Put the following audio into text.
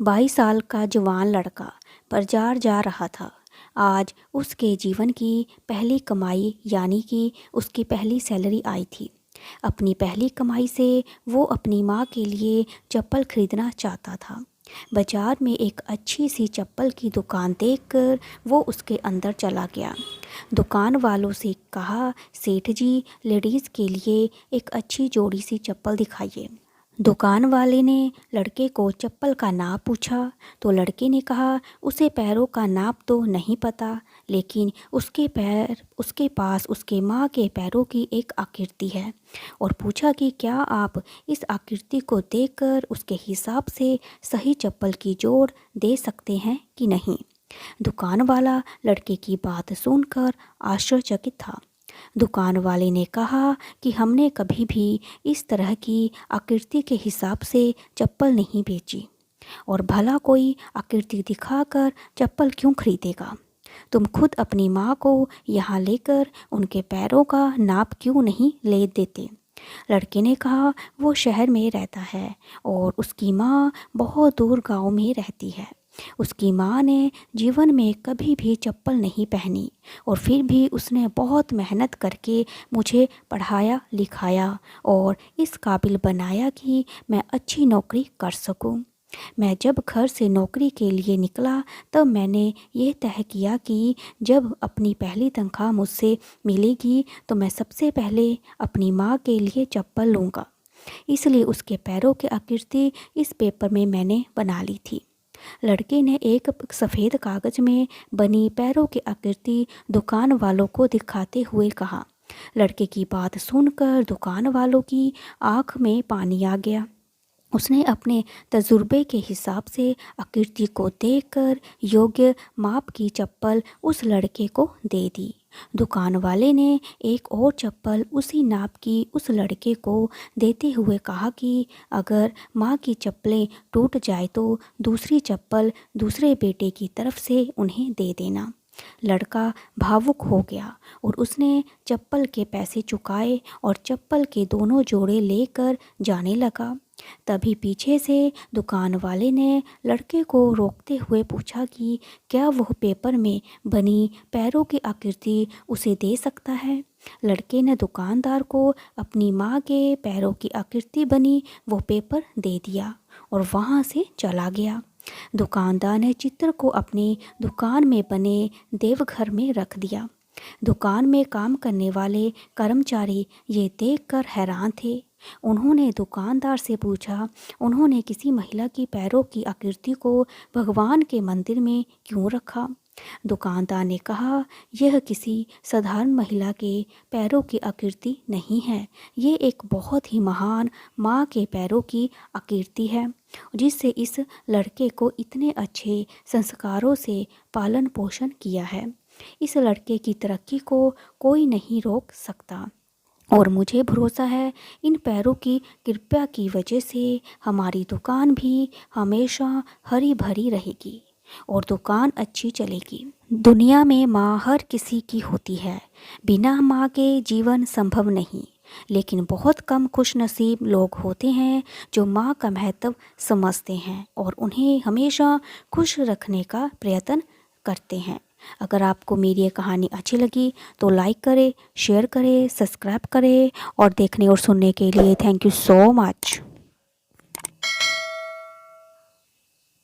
22 साल का जवान लड़का बाजार जा रहा था। आज उसके जीवन की पहली कमाई यानी कि उसकी पहली सैलरी आई थी। अपनी पहली कमाई से वो अपनी माँ के लिए चप्पल खरीदना चाहता था। बाजार में एक अच्छी सी चप्पल की दुकान देखकर वो उसके अंदर चला गया। दुकान वालों से कहा, सेठ जी, लेडीज़ के लिए एक अच्छी जोड़ी सी चप्पल दिखाइए। दुकान वाले ने लड़के को चप्पल का नाप पूछा तो लड़के ने कहा, उसे पैरों का नाप तो नहीं पता, लेकिन उसके पास उसके माँ के पैरों की एक आकृति है। और पूछा कि क्या आप इस आकृति को देखकर उसके हिसाब से सही चप्पल की जोड़ दे सकते हैं कि नहीं। दुकान वाला लड़के की बात सुनकर आश्चर्यचकित था। दुकान वाले ने कहा कि हमने कभी भी इस तरह की आकृति के हिसाब से चप्पल नहीं बेची, और भला कोई आकृति दिखाकर चप्पल क्यों खरीदेगा। तुम खुद अपनी माँ को यहाँ लेकर उनके पैरों का नाप क्यों नहीं ले देते। लड़के ने कहा, वो शहर में रहता है और उसकी माँ बहुत दूर गांव में रहती है। उसकी माँ ने जीवन में कभी भी चप्पल नहीं पहनी, और फिर भी उसने बहुत मेहनत करके मुझे पढ़ाया लिखाया और इस काबिल बनाया कि मैं अच्छी नौकरी कर सकूं। मैं जब घर से नौकरी के लिए निकला तब मैंने ये तय किया कि जब अपनी पहली तनख्वाह मुझसे मिलेगी तो मैं सबसे पहले अपनी माँ के लिए चप्पल लूँगा। इसलिए उसके पैरों की आकृति इस पेपर में मैंने बना ली थी। लड़के ने एक सफ़ेद कागज़ में बनी पैरों की आकृति दुकान वालों को दिखाते हुए कहा। लड़के की बात सुनकर दुकान वालों की आँख में पानी आ गया। उसने अपने तजुर्बे के हिसाब से आकृति को देखकर योग्य माप की चप्पल उस लड़के को दे दी। दुकान वाले ने एक और चप्पल उसी नाप की उस लड़के को देते हुए कहा कि अगर माँ की चप्पलें टूट जाए तो दूसरी चप्पल दूसरे बेटे की तरफ से उन्हें दे देना। लड़का भावुक हो गया और उसने चप्पल के पैसे चुकाए और चप्पल के दोनों जोड़े लेकर जाने लगा। तभी पीछे से दुकान वाले ने लड़के को रोकते हुए पूछा कि क्या वह पेपर में बनी पैरों की आकृति उसे दे सकता है। लड़के ने दुकानदार को अपनी माँ के पैरों की आकृति बनी वो पेपर दे दिया और वहाँ से चला गया। दुकानदार ने चित्र को अपनी दुकान में बने देवघर में रख दिया। दुकान में काम करने वाले कर्मचारी ये देखकर हैरान थे। उन्होंने दुकानदार से पूछा, उन्होंने किसी महिला की पैरों की आकृति को भगवान के मंदिर में क्यों रखा। दुकानदार ने कहा, यह किसी साधारण महिला के पैरों की आकृति नहीं है, ये एक बहुत ही महान माँ के पैरों की आकृति है, जिससे इस लड़के को इतने अच्छे संस्कारों से पालन पोषण किया है। इस लड़के की तरक्की को कोई नहीं रोक सकता, और मुझे भरोसा है इन पैरों की कृपा की वजह से हमारी दुकान भी हमेशा हरी भरी रहेगी और दुकान अच्छी चलेगी। दुनिया में माँ हर किसी की होती है, बिना माँ के जीवन संभव नहीं, लेकिन बहुत कम खुशनसीब लोग होते हैं जो माँ का महत्व समझते हैं और उन्हें हमेशा खुश रखने का प्रयत्न करते हैं। अगर आपको मेरी ये कहानी अच्छी लगी तो लाइक करें, शेयर करें, सब्सक्राइब करें, और देखने और सुनने के लिए थैंक यू सो मच।